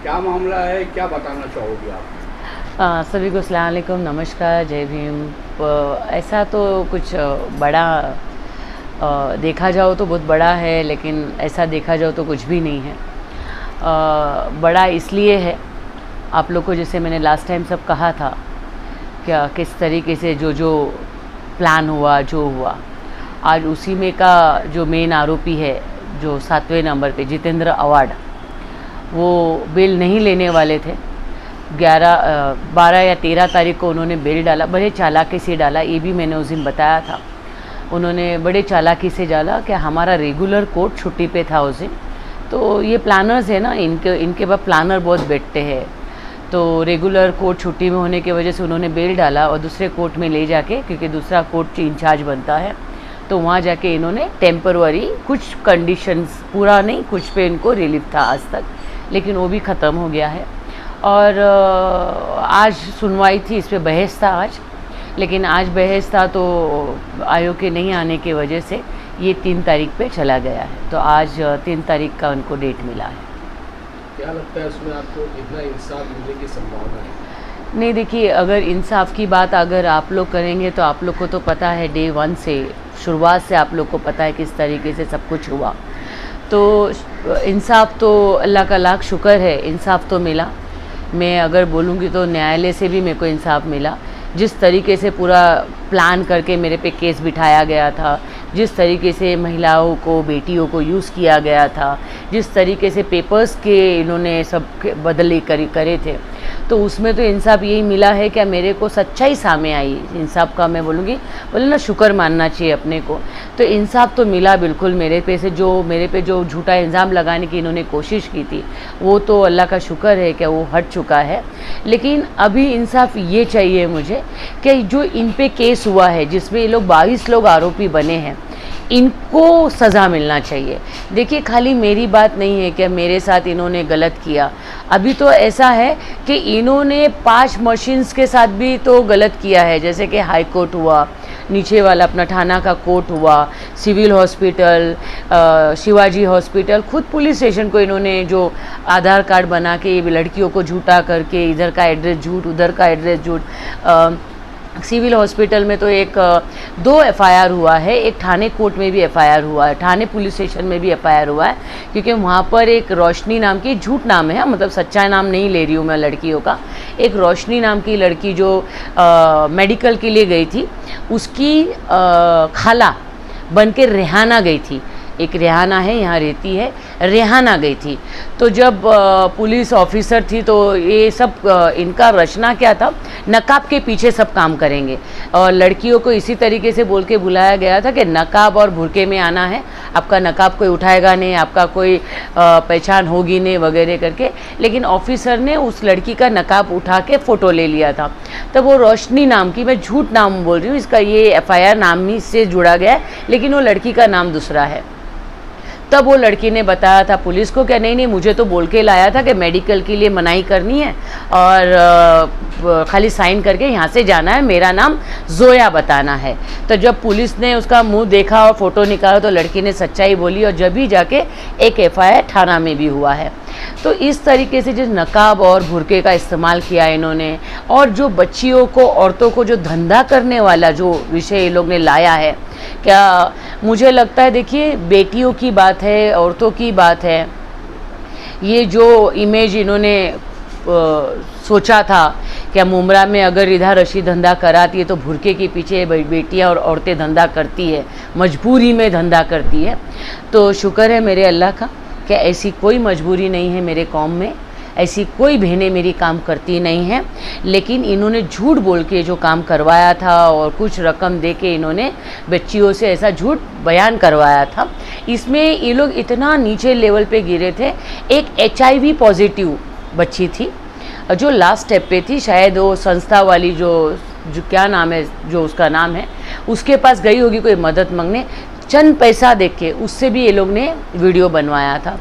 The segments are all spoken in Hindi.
क्या मामला है, क्या बताना चाहोगे आप? सभी को अस्सलाम वालेकुम, नमस्कार, जय भीम। ऐसा तो कुछ बड़ा देखा जाओ तो बहुत बड़ा है, लेकिन ऐसा देखा जाओ तो कुछ भी नहीं है। बड़ा इसलिए है, आप लोग को जैसे मैंने लास्ट टाइम सब कहा था क्या किस तरीके से जो प्लान हुआ, जो हुआ, आज उसी में का जो मेन आरोपी है, जो 7वें नंबर पे जितेंद्र अवार्ड, वो बेल नहीं लेने वाले थे। 12 या 13 तारीख को उन्होंने बेल डाला। बड़े चालाकी से डाला, ये भी मैंने उस दिन बताया था। उन्होंने बड़े चालाकी से डाला कि हमारा रेगुलर कोर्ट छुट्टी पे था उस दिन। तो ये प्लानर्स है ना, इनके पास प्लानर बहुत बैठते हैं। तो रेगुलर कोर्ट छुट्टी में होने की वजह से उन्होंने बेल डाला और दूसरे कोर्ट में ले जाके, क्योंकि दूसरा कोर्ट इंचार्ज बनता है, तो वहाँ जाके इन्होंने टेम्पररी कुछ कंडीशंस, पूरा नहीं, कुछ पे इनको रिलीफ था आज तक, लेकिन वो भी ख़त्म हो गया है। और आज सुनवाई थी, इस पर बहस था आज, लेकिन आज बहस था तो आयोग के नहीं आने की वजह से ये 3 तारीख पे चला गया है। तो आज 3 तारीख का उनको डेट मिला है। क्या लगता है उसमें आपको इतना इंसाफ मिलने की संभावना है? नहीं, देखिए, अगर इंसाफ की बात अगर आप लोग करेंगे तो आप लोग को तो पता है, डे 1 से, शुरुआत से आप लोग को पता है किस तरीके से सब कुछ हुआ। तो इंसाफ तो अल्लाह का लाख शुक्र है, इंसाफ तो मिला। मैं अगर बोलूँगी तो न्यायालय से भी मेरे को इंसाफ मिला। जिस तरीके से पूरा प्लान करके मेरे पे केस बिठाया गया था, जिस तरीके से महिलाओं को, बेटियों को यूज़ किया गया था, जिस तरीके से पेपर्स के इन्होंने सब बदले करे थे, तो उसमें तो इंसाफ यही मिला है कि मेरे को सच्चाई सामने आई। इंसाफ का मैं बोलूँगी, बोले ना, शुक्र मानना चाहिए अपने को। तो इंसाफ तो मिला बिल्कुल मेरे पे जो झूठा इल्ज़ाम लगाने की इन्होंने कोशिश की थी, वो तो अल्लाह का शुक्र है कि वो हट चुका है। लेकिन अभी इंसाफ ये चाहिए मुझे कि जो इन पे केस हुआ है, जिसमें ये लोग 22 लोग आरोपी बने हैं, इनको सज़ा मिलना चाहिए। देखिए, खाली मेरी बात नहीं है कि मेरे साथ इन्होंने गलत किया। अभी तो ऐसा है कि इन्होंने 5 मशीन्स के साथ भी तो गलत किया है, जैसे कि हाई कोर्ट हुआ, नीचे वाला अपना थाना का कोर्ट हुआ, सिविल हॉस्पिटल, शिवाजी हॉस्पिटल, खुद पुलिस स्टेशन को इन्होंने जो आधार कार्ड बना के लड़कियों को झूठा करके, इधर का एड्रेस झूठ, उधर का एड्रेस झूठ। सिविल हॉस्पिटल में तो 2 एफआईआर हुआ है, एक थाने कोर्ट में भी एफआईआर हुआ है, थाने पुलिस स्टेशन में भी एफआईआर हुआ है, क्योंकि वहाँ पर एक रोशनी नाम की, झूठ नाम है, मतलब सच्चा नाम नहीं ले रही हूँ मैं लड़कियों का, एक रोशनी नाम की लड़की जो मेडिकल के लिए गई थी, उसकी खाला बन के रेहाना गई थी। एक रेहाना है, यहाँ रहती है, रेहाना गई थी। तो जब पुलिस ऑफिसर थी तो ये सब इनका रचना क्या था, नकाब के पीछे सब काम करेंगे, और लड़कियों को इसी तरीके से बोल के बुलाया गया था कि नकाब और बुरके में आना है, आपका नकाब कोई उठाएगा नहीं, आपका कोई पहचान होगी नहीं वगैरह करके। लेकिन ऑफिसर ने उस लड़की का नकाब उठा के फ़ोटो ले लिया था। तब वो रोशनी नाम की, मैं झूठ नाम बोल रही हूँ, इसका ये एफआईआर नाम ही से जुड़ा गया है, लेकिन वो लड़की का नाम दूसरा है। तब वो लड़की ने बताया था पुलिस को कि नहीं, मुझे तो बोल के लाया था कि मेडिकल के लिए मनाही करनी है और खाली साइन करके यहाँ से जाना है, मेरा नाम जोया बताना है। तो जब पुलिस ने उसका मुंह देखा और फ़ोटो निकाला तो लड़की ने सच्चाई बोली, और जब भी जाके एक एफआईआर थाना में भी हुआ है। तो इस तरीके से जो नकाब और बुरके का इस्तेमाल किया इन्होंने, और जो बच्चियों को, औरतों को जो धंधा करने वाला जो विषय ये लोग ने लाया है, क्या मुझे लगता है, देखिए, बेटियों की बात है, औरतों की बात है। ये जो इमेज इन्होंने सोचा था कि मुमरा में अगर इधर रशी धंधा कराती है तो भुरके के पीछे बेटियां और औरतें धंधा करती है, मजबूरी में धंधा करती है। तो शुक्र है मेरे अल्लाह का कि ऐसी कोई मजबूरी नहीं है मेरे कौम में, ऐसी कोई बहनें मेरी काम करती नहीं हैं। लेकिन इन्होंने झूठ बोल के जो काम करवाया था और कुछ रकम दे के इन्होंने बच्चियों से ऐसा झूठ बयान करवाया था, इसमें ये लोग इतना नीचे लेवल पे गिरे थे। एक HIV पॉजिटिव बच्ची थी जो लास्ट स्टेप पे थी, शायद वो संस्था वाली जो क्या नाम है, जो उसका नाम है, उसके पास गई होगी कोई मदद मांगने, चंद पैसा दे के उससे भी ये लोग ने वीडियो बनवाया था।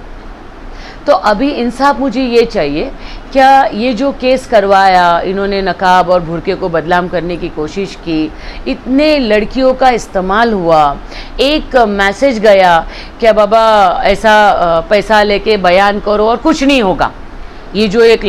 तो अभी इंसाफ मुझे ये चाहिए, क्या ये जो केस करवाया इन्होंने, नकाब और बुरके को बदनाम करने की कोशिश की, इतने लड़कियों का इस्तेमाल हुआ, एक मैसेज गया क्या बाबा ऐसा पैसा लेके बयान करो और कुछ नहीं होगा, ये जो एक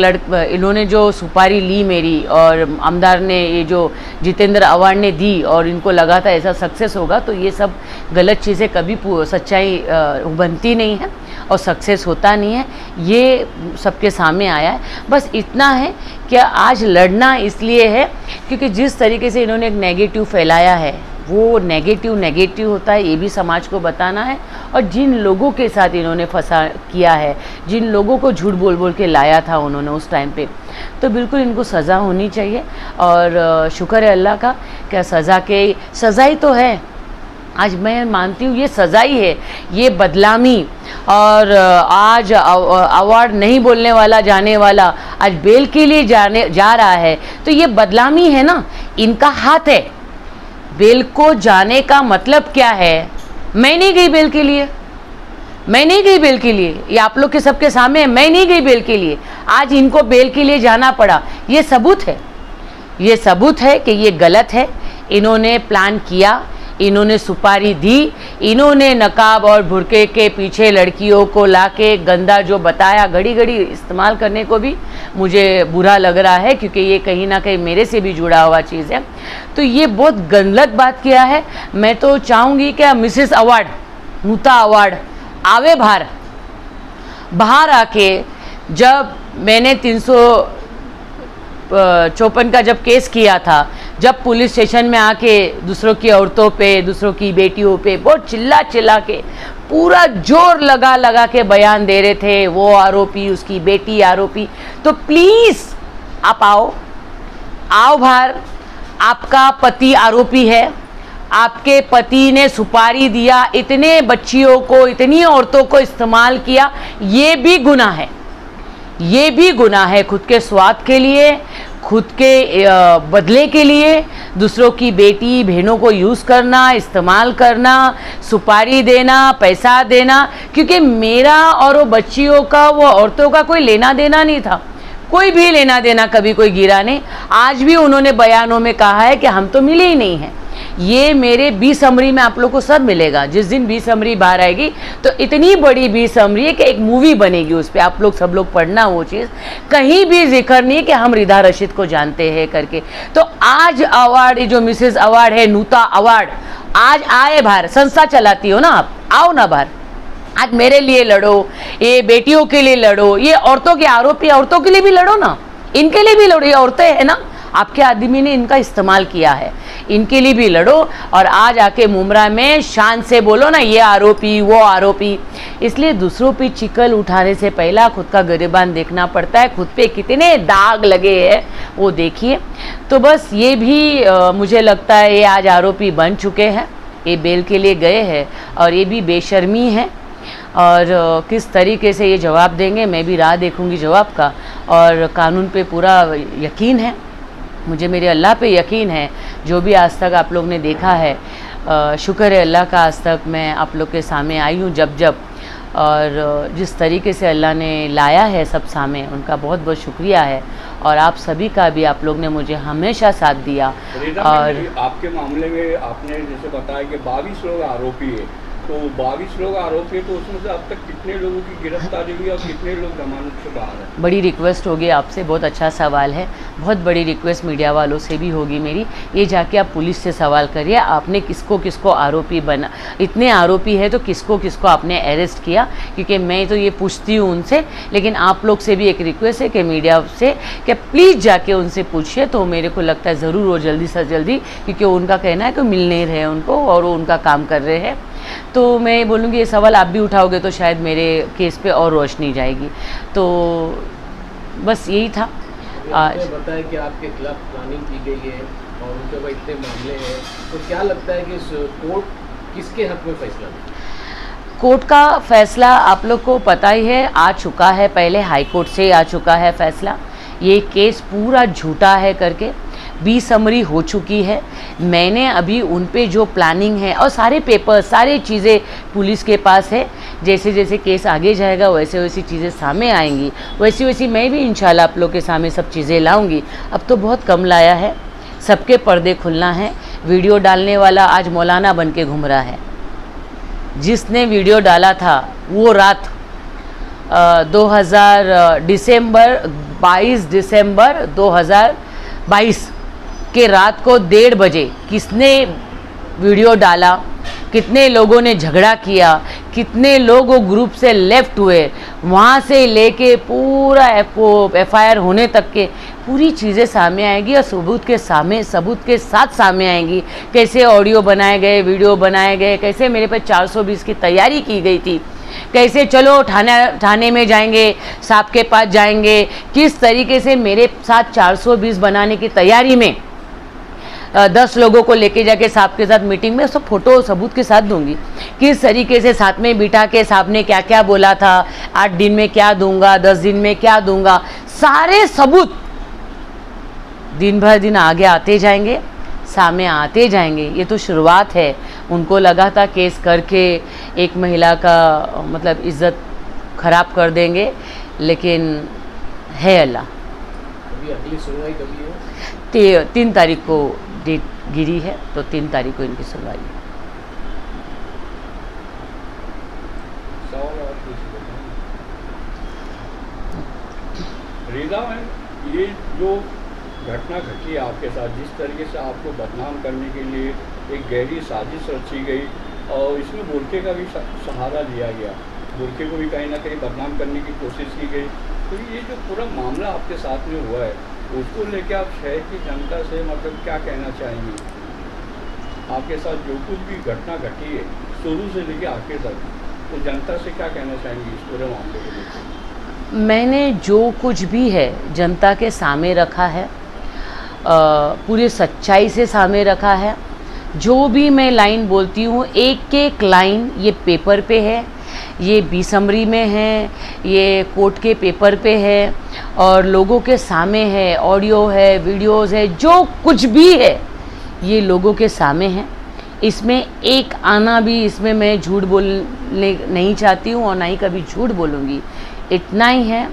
इन्होंने जो सुपारी ली मेरी और आमदार ने ये जो जितेंद्र अवार्ड ने दी और इनको लगा था ऐसा सक्सेस होगा, तो ये सब गलत चीज़ें कभी सच्चाई बनती नहीं है और सक्सेस होता नहीं है, ये सबके सामने आया है। बस इतना है कि आज लड़ना इसलिए है क्योंकि जिस तरीके से इन्होंने एक नेगेटिव फैलाया है वो नेगेटिव होता है, ये भी समाज को बताना है। और जिन लोगों के साथ इन्होंने फंसा किया है, जिन लोगों को झूठ बोल बोल के लाया था उन्होंने उस टाइम पे, तो बिल्कुल इनको सज़ा होनी चाहिए। और शुक्र है अल्लाह का, क्या सज़ा ही तो है। आज मैं मानती हूँ ये सज़ा ही है, ये बदलामी। और आज अवार्ड नहीं बोलने वाला जाने वाला आज बेल के लिए जा रहा है, तो ये बदलामी है ना, इनका हाथ है। बेल को जाने का मतलब क्या है? मैं नहीं गई बेल के लिए, मैं नहीं गई बेल के लिए, ये आप लोग के सबके सामने है, मैं नहीं गई बेल के लिए, आज इनको बेल के लिए जाना पड़ा। ये सबूत है, ये सबूत है कि ये गलत है। इन्होंने प्लान किया, इन्होंने सुपारी दी, इन्होंने नकाब और बुर्के के पीछे लड़कियों को लाके गंदा जो बताया, घड़ी घड़ी इस्तेमाल करने को भी मुझे बुरा लग रहा है क्योंकि ये कहीं ना कहीं मेरे से भी जुड़ा हुआ चीज़ है। तो ये बहुत गलत बात किया है। मैं तो चाहूँगी कि मिसेस अवार्ड, नूता अवार्ड आवे बाहर आके, जब मैंने 354 का जब केस किया था, जब पुलिस स्टेशन में आके दूसरों की औरतों पे, दूसरों की बेटियों पे बहुत चिल्ला के पूरा जोर लगा के बयान दे रहे थे, वो आरोपी, उसकी बेटी आरोपी, तो प्लीज़ आप आओ बाहर। आपका पति आरोपी है, आपके पति ने सुपारी दिया, इतने बच्चियों को, इतनी औरतों को इस्तेमाल किया, ये भी गुनाह है, ये भी गुनाह है। खुद के स्वाद के लिए, खुद के बदले के लिए दूसरों की बेटी बहनों को यूज़ करना, इस्तेमाल करना, सुपारी देना, पैसा देना, क्योंकि मेरा और वो बच्चियों का, वो औरतों का कोई लेना देना नहीं था, कोई भी लेना देना कभी कोई गिरा नहीं। आज भी उन्होंने बयानों में कहा है कि हम तो मिले ही नहीं हैं। ये मेरे 20 समरी में आप लोग को सब मिलेगा। जिस दिन 20 समरी बाहर आएगी तो इतनी बड़ी 20 समरी है कि एक मूवी बनेगी, उस पर आप लोग सब लोग पढ़ना। वो चीज़ कहीं भी जिक्र नहीं कि हम रिदा रशीद को जानते हैं करके। तो आज अवार्ड, जो मिसेस अवार्ड है, नूता अवार्ड, आज आए बाहर। संस्था चलाती हो ना आप, आओ ना बाहर। आज मेरे लिए लड़ो, ये बेटियों के लिए लड़ो, ये औरतों के आरोपी औरतों के लिए भी लड़ो ना, इनके लिए भी लड़ो। ये औरतें हैं ना, आपके आदमी ने इनका इस्तेमाल किया है, इनके लिए भी लड़ो। और आज आके मुमरा में शान से बोलो ना, ये आरोपी, वो आरोपी। इसलिए दूसरों पे चिकल उठाने से पहला खुद का गिरेबान देखना पड़ता है। खुद पे कितने दाग लगे हैं वो देखिए। तो बस ये भी मुझे लगता है ये आज आरोपी बन चुके हैं, ये बेल के लिए गए हैं और ये भी बेशर्मी है। और किस तरीके से ये जवाब देंगे, मैं भी राह देखूंगी जवाब का। और कानून पे पूरा यकीन है मुझे, मेरे अल्लाह पे यकीन है। जो भी आज तक आप लोग ने देखा है, शुक्र है अल्लाह का, आज तक मैं आप लोग के सामने आई हूँ जब और जिस तरीके से अल्लाह ने लाया है सब सामने, उनका बहुत बहुत शुक्रिया है। और आप सभी का भी, आप लोग ने मुझे हमेशा साथ दिया। और आपके मामले में आपने जैसे बताया कि 22 लोग आरोपी है, तो 22 लोग आरोपी है, तो उसमें से अब तक कितने लोगों की गिरफ्तारी हुई और कितने लोग जमानत से बाहर हैं? बड़ी रिक्वेस्ट होगी आपसे, बहुत अच्छा सवाल है, बहुत बड़ी रिक्वेस्ट मीडिया वालों से भी होगी मेरी। ये जाके आप पुलिस से सवाल करिए, आपने किसको किसको आरोपी बना, इतने आरोपी है तो किसको किसको आपने अरेस्ट किया। क्योंकि मैं तो ये पूछती हूँ उनसे, लेकिन आप लोग से भी एक रिक्वेस्ट है कि मीडिया से कि प्लीज़ जाके उनसे पूछिए। तो मेरे को लगता है ज़रूर वो जल्दी से जल्दी, क्योंकि उनका कहना है कि मिल नहीं रहे उनको और वो उनका काम कर रहे हैं। तो मैं बोलूँगी ये सवाल आप भी उठाओगे तो शायद मेरे केस पे और रोशनी जाएगी। तो बस यही था आज। बताया कि आपके खिलाफ प्लानिंग की गई है और उनके ऊपर इतने मामले हैं, तो क्या लगता है कि कोर्ट किसके हक में फैसला दे? कोर्ट का फैसला आप लोग को पता ही है, आ चुका है, पहले हाई कोर्ट से आ चुका है फैसला। ये केस पूरा झूठा है करके 20 समरी हो चुकी है। मैंने अभी उन पे जो प्लानिंग है और सारे पेपर, सारी चीज़ें पुलिस के पास है। जैसे जैसे केस आगे जाएगा वैसे वैसी चीज़ें सामने आएंगी, वैसी वैसी मैं भी इंशाल्लाह आप लोग के सामने सब चीज़ें लाऊंगी। अब तो बहुत कम लाया है, सबके पर्दे खुलना है। वीडियो डालने वाला आज मौलाना बन के घूम रहा है। जिसने वीडियो डाला था वो रात 22 दिसंबर 2022 के रात को 1:30 बजे किसने वीडियो डाला, कितने लोगों ने झगड़ा किया, कितने लोग वो ग्रुप से लेफ्ट हुए, वहाँ से लेके पूरा FIR होने तक के पूरी चीज़ें सामने आएगी और सबूत के साथ सामने आएंगी। कैसे ऑडियो बनाए गए, वीडियो बनाए गए, कैसे मेरे पे 420 की तैयारी की गई थी, कैसे चलो थाने में जाएंगे, साहब के पास जाएंगे, किस तरीके से मेरे साथ 420 बनाने की तैयारी में 10 लोगों को लेके जाके साहब के साथ मीटिंग में, सब फोटो सबूत के साथ दूंगी, किस तरीके से साथ में बिठा के साहब ने क्या क्या बोला था, 8 दिन में क्या दूंगा, 10 दिन में क्या दूंगा, सारे सबूत दिन भर दिन आगे आते जाएंगे, सामने आते जाएंगे। ये तो शुरुआत है। उनको लगा था केस करके एक महिला का मतलब इज्जत खराब कर देंगे, लेकिन है अल्लाह। अभी अगली सुनवाई कभी है? 3 तारीख को डेट गिरी है, तो 3 तारीख को इनकी सुनवाई है। रीदा मैम, ये जो घटना घटी है आपके साथ, जिस तरीके से आपको बदनाम करने के लिए एक गहरी साजिश रची गई और इसमें बुर्के का भी सहारा लिया गया, बुर्के को भी कहीं ना कहीं बदनाम करने की कोशिश की गई, तो ये जो पूरा मामला आपके साथ में हुआ है, उसको लेके आप शहर की जनता से मतलब क्या कहना चाहेंगे? आपके साथ जो कुछ भी घटना घटी है शुरू से लेके आखिर तक, तो जनता से क्या कहना चाहेंगे इस पूरे मामले को लेकर? मैंने जो कुछ भी है जनता के सामने रखा है, पूरी सच्चाई से सामने रखा है। जो भी मैं लाइन बोलती हूँ, एक एक लाइन ये पेपर पे है, ये बीसमरी में है, ये कोर्ट के पेपर पे है और लोगों के सामने है, ऑडियो है, वीडियोस है, जो कुछ भी है ये लोगों के सामने है। इसमें एक आना भी, इसमें मैं झूठ बोलने नहीं चाहती हूँ और ना ही कभी झूठ बोलूँगी। इतना ही है,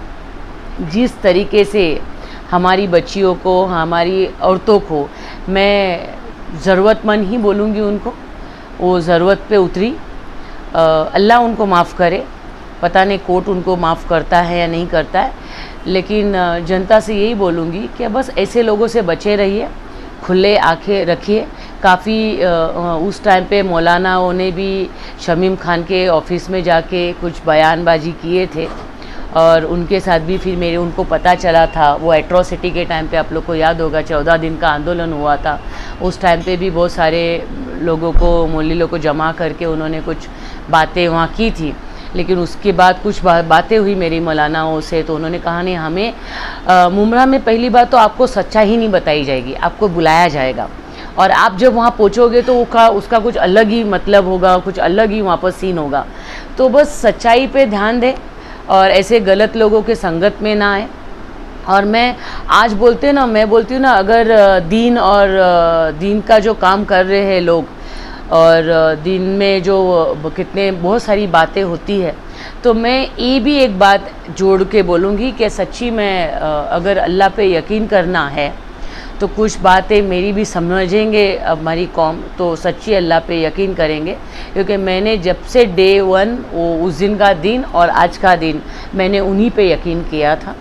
जिस तरीके से हमारी बच्चियों को, हमारी औरतों को, मैं ज़रूरतमंद ही बोलूँगी, उनको वो ज़रूरत पे उतरी, अल्लाह उनको माफ़ करे। पता नहीं कोर्ट उनको माफ़ करता है या नहीं करता है, लेकिन जनता से यही बोलूँगी कि बस ऐसे लोगों से बचे रहिए, खुले आंखें रखिए। काफ़ी उस टाइम पे मौलानाओं ने भी शमीम खान के ऑफिस में जाके कुछ बयानबाजी किए थे और उनके साथ भी फिर उनको पता चला था, वो एट्रोसिटी के टाइम पे, आप लोग को याद होगा 14 दिन का आंदोलन हुआ था, उस टाइम पे भी बहुत सारे लोगों को, मोहल्लियों को जमा करके उन्होंने कुछ बातें वहाँ की थी। लेकिन उसके बाद कुछ बातें हुई मेरी मौलानाओं से, तो उन्होंने कहा नहीं, हमें मुमरा में पहली बात तो आपको सच्चाई ही नहीं बताई जाएगी, आपको बुलाया जाएगा और आप जब वहाँ पहुँचोगे तो उसका कुछ अलग ही मतलब होगा, कुछ अलग ही वहाँ पर सीन होगा। तो बस सच्चाई पे ध्यान दें और ऐसे गलत लोगों के संगत में ना आए। और मैं आज मैं बोलती हूँ ना, अगर दीन का जो काम कर रहे हैं लोग और दिन में जो बहुत सारी बातें होती है, तो मैं ये भी एक बात जोड़ के बोलूँगी कि सच्ची में अगर अल्लाह पे यकीन करना है तो कुछ बातें मेरी भी समझेंगे हमारी कौम, तो सच्ची अल्लाह पे यकीन करेंगे। क्योंकि मैंने जब से डे 1 उस दिन का दिन और आज का दिन मैंने उन्हीं पे यकीन किया था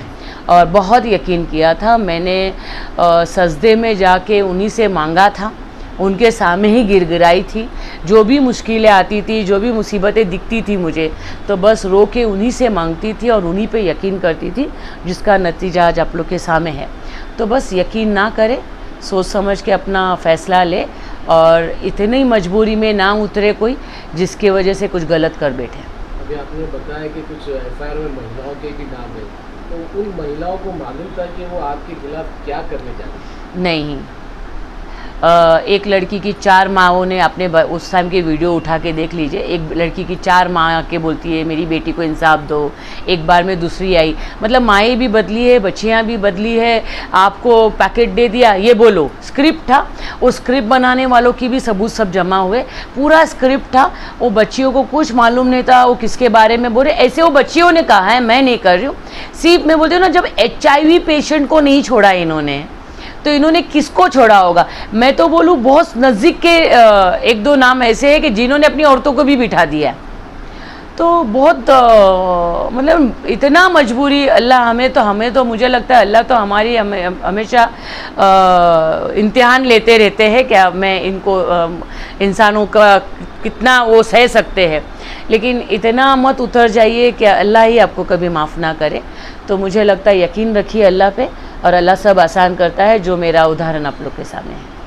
और बहुत यकीन किया था। मैंने सजदे में जाके उन्हीं से मांगा था, उनके सामने ही गिड़गिड़ाई थी। जो भी मुश्किलें आती थी, जो भी मुसीबतें दिखती थी मुझे, तो बस रो के उन्हीं से मांगती थी और उन्हीं पे यकीन करती थी, जिसका नतीजा आज आप लोग के सामने है। तो बस यकीन ना करे, सोच समझ के अपना फ़ैसला ले और इतनी मजबूरी में ना उतरे कोई जिसकी वजह से कुछ गलत कर बैठे। अभी आपने बताया कि कुछ FIR में महिलाओं के भी नाम है, तो उन महिलाओं को मालूम था कि वो आपके खिलाफ क्या करने जा रही? नहीं, एक लड़की की 4 माँओं ने अपने उस टाइम की वीडियो उठा के देख लीजिए। एक लड़की की 4 माँ आके बोलती है मेरी बेटी को इंसाफ दो, एक बार में दूसरी आई, मतलब माएँ भी बदली है, बच्चियाँ भी बदली है, आपको पैकेट दे दिया, ये बोलो। स्क्रिप्ट था, उस स्क्रिप्ट बनाने वालों की भी सबूत सब जमा हुए, पूरा स्क्रिप्ट था। वो बच्चियों को कुछ मालूम नहीं था वो किसके बारे में बोल रहे, ऐसे वो बच्चियों ने कहा है, मैं नहीं कर रही हूँ। सिर्फ मैं बोलती हूँ ना, जब HIV पेशेंट को नहीं छोड़ा इन्होंने, तो इन्होंने किसको छोड़ा होगा? मैं तो बोलूँ बहुत नज़दीक के 1-2 नाम ऐसे हैं कि जिन्होंने अपनी औरतों को भी बिठा दिया है। तो बहुत मतलब इतना मजबूरी अल्लाह हमें तो मुझे लगता है अल्लाह तो हमारी हमेशा इम्तिहान लेते रहते हैं क्या मैं इनको इंसानों का कितना वो सह सकते हैं, लेकिन इतना मत उतर जाइए कि अल्लाह ही आपको कभी माफ़ ना करे। तो मुझे लगता है यकीन रखिए अल्लाह पे और अल्लाह सब आसान करता है, जो मेरा उदाहरण आप लोग के सामने है।